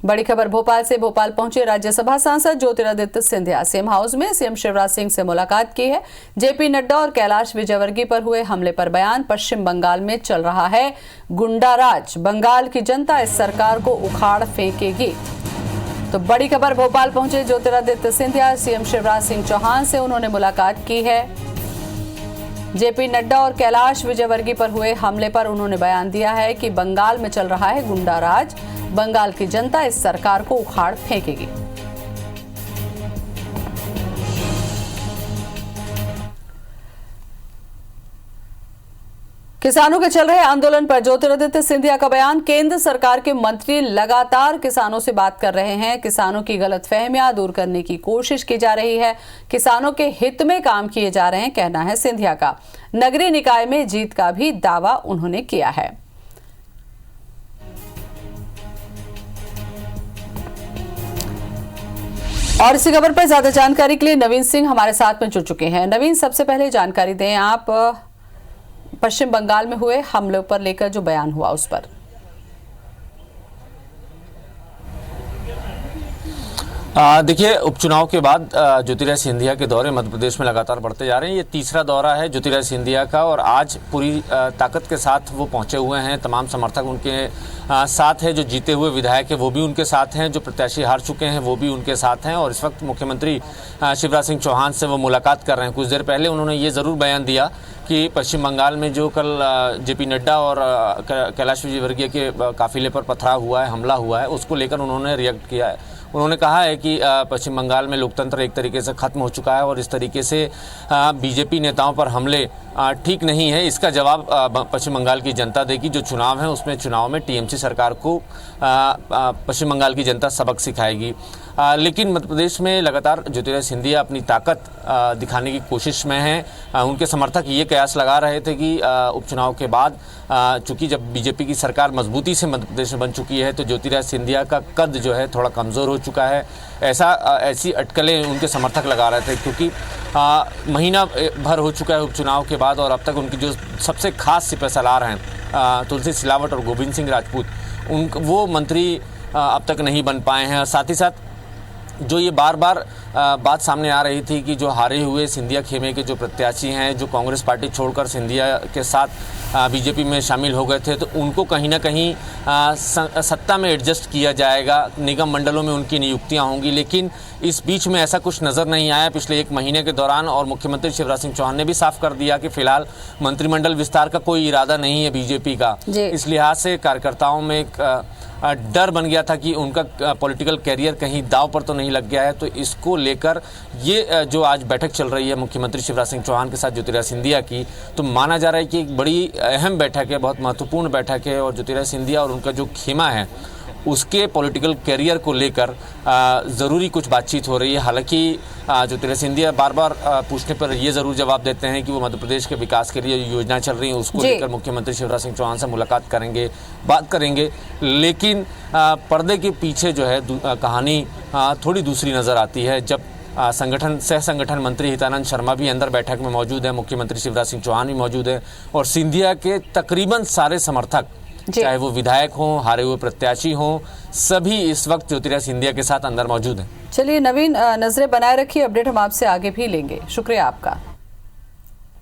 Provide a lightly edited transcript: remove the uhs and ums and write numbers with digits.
बड़ी खबर भोपाल से। भोपाल पहुंचे राज्यसभा सांसद ज्योतिरादित्य सिंधिया। सीएम हाउस में सीएम शिवराज सिंह से मुलाकात की है। जेपी नड्डा और कैलाश विजयवर्गीय पर हुए हमले पर बयान। पश्चिम बंगाल में चल रहा है गुंडा राज, बंगाल की जनता इस सरकार को उखाड़ फेंकेगी। तो बड़ी खबर भोपाल पहुंचे ज्योतिरादित्य सिंधिया। सीएम शिवराज सिंह चौहान से उन्होंने मुलाकात की है। जेपी नड्डा और कैलाश विजयवर्गीय पर हुए हमले पर उन्होंने बयान दिया है कि बंगाल में चल रहा है गुंडा राज, बंगाल की जनता इस सरकार को उखाड़ फेंकेगी। किसानों के चल रहे आंदोलन पर ज्योतिरादित्य सिंधिया का बयान। केंद्र सरकार के मंत्री लगातार किसानों से बात कर रहे हैं। किसानों की गलतफहमियां दूर करने की कोशिश की जा रही है। किसानों के हित में काम किए जा रहे हैं, कहना है सिंधिया का। नगरीय निकाय में जीत का भी दावा उन्होंने किया है। और इसी खबर पर ज्यादा जानकारी के लिए नवीन सिंह हमारे साथ में जुड़ चुके हैं। नवीन, सबसे पहले जानकारी दें आप, पश्चिम बंगाल में हुए हमले पर लेकर जो बयान हुआ उस पर। देखिए, उपचुनाव के बाद ज्योतिरादित्य सिंधिया के दौरे मध्य प्रदेश में लगातार बढ़ते जा रहे हैं। ये तीसरा दौरा है ज्योतिरादित्य सिंधिया का और आज पूरी ताकत के साथ वो पहुंचे हुए हैं। तमाम समर्थक उनके साथ है। जो जीते हुए विधायक है वो भी उनके साथ हैं, जो प्रत्याशी हार चुके हैं वो भी उनके साथ हैं। और इस वक्त मुख्यमंत्री शिवराज सिंह चौहान से वो मुलाकात कर रहे हैं। कुछ देर पहले उन्होंने ये ज़रूर बयान दिया कि पश्चिम बंगाल में जो कल जेपी नड्डा और कैलाश विजयवर्गीय के काफिले पर पथराव हुआ है, हमला हुआ है, उसको लेकर उन्होंने रिएक्ट किया है। उन्होंने कहा है कि पश्चिम बंगाल में लोकतंत्र एक तरीके से ख़त्म हो चुका है और इस तरीके से बीजेपी नेताओं पर हमले ठीक नहीं है। इसका जवाब पश्चिम बंगाल की जनता देगी। जो चुनाव है उसमें चुनाव में टीएमसी सरकार को पश्चिम बंगाल की जनता सबक सिखाएगी। लेकिन मध्य प्रदेश में लगातार ज्योतिरादित्य सिंधिया अपनी ताकत दिखाने की कोशिश में हैं। उनके समर्थक ये कयास लगा रहे थे कि उपचुनाव के बाद चूंकि जब बीजेपी की सरकार मजबूती से मध्य प्रदेश में बन चुकी है तो ज्योतिरादित्य सिंधिया का कद जो है थोड़ा कमज़ोर हो चुका है। ऐसी अटकलें उनके समर्थक लगा रहे थे, क्योंकि महीना भर हो चुका है उपचुनाव के बाद और अब तक उनकी जो सबसे खास सिपहसालार हैं तुलसी सिलावट और गोविंद सिंह राजपूत, वो मंत्री अब तक नहीं बन पाए हैं। साथ ही साथ जो ये बार बार बात सामने आ रही थी कि जो हारे हुए सिंधिया खेमे के जो प्रत्याशी हैं, जो कांग्रेस पार्टी छोड़कर सिंधिया के साथ बीजेपी में शामिल हो गए थे, तो उनको कहीं ना कहीं सत्ता में एडजस्ट किया जाएगा, निगम मंडलों में उनकी नियुक्तियां होंगी। लेकिन इस बीच में ऐसा कुछ नज़र नहीं आया पिछले एक महीने के दौरान। और मुख्यमंत्री शिवराज सिंह चौहान ने भी साफ कर दिया कि फिलहाल मंत्रिमंडल विस्तार का कोई इरादा नहीं है बीजेपी का। इस लिहाज से कार्यकर्ताओं में एक डर बन गया था कि उनका पॉलिटिकल कैरियर कहीं दांव पर तो नहीं लग गया है। तो इसको लेकर ये जो आज बैठक चल रही है मुख्यमंत्री शिवराज सिंह चौहान के साथ ज्योतिरादित्य सिंधिया की, तो माना जा रहा है कि एक बड़ी अहम बैठक है, बहुत महत्वपूर्ण बैठक है। और ज्योतिरादित्य सिंधिया और उनका जो खेमा है उसके पॉलिटिकल कैरियर को लेकर ज़रूरी कुछ बातचीत हो रही है। हालांकि ज्योतिरादित्य सिंधिया बार बार पूछने पर ये ज़रूर जवाब देते हैं कि वो मध्य प्रदेश के विकास के लिए योजना चल रही है उसको लेकर मुख्यमंत्री शिवराज सिंह चौहान से मुलाकात करेंगे, बात करेंगे। लेकिन पर्दे के पीछे जो है कहानी थोड़ी दूसरी नज़र आती है। जब सह संगठन मंत्री हितानंद शर्मा भी अंदर बैठक में मौजूद है, मुख्यमंत्री शिवराज सिंह चौहान भी मौजूद है और सिंधिया के तकरीबन सारे समर्थक, चाहे वो विधायक हों, हारे हुए प्रत्याशी हों, सभी इस वक्त ज्योतिरादित्य सिंधिया के साथ अंदर मौजूद हैं। चलिए नवीन, नजरें बनाए रखिए, अपडेट हम आपसे आगे भी लेंगे। शुक्रिया आपका।